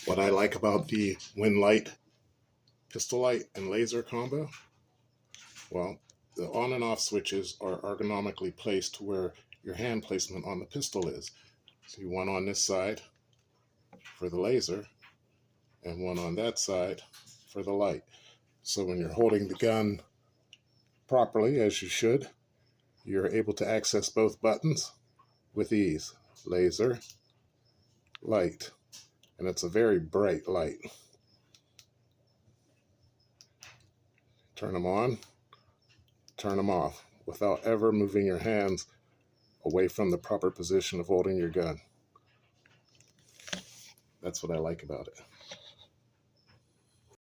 What I like about the Win Light pistol light and laser combo, well, the on and off switches are ergonomically placed to where your hand placement on the pistol is. So you one on this side for the laser and one on that side for the light. So when you're holding the gun properly, as you should, you're able to access both buttons with ease. Laser, light, and it's a very bright light. Turn them on, turn them off without ever moving your hands away from the proper position of holding your gun. That's what I like about it.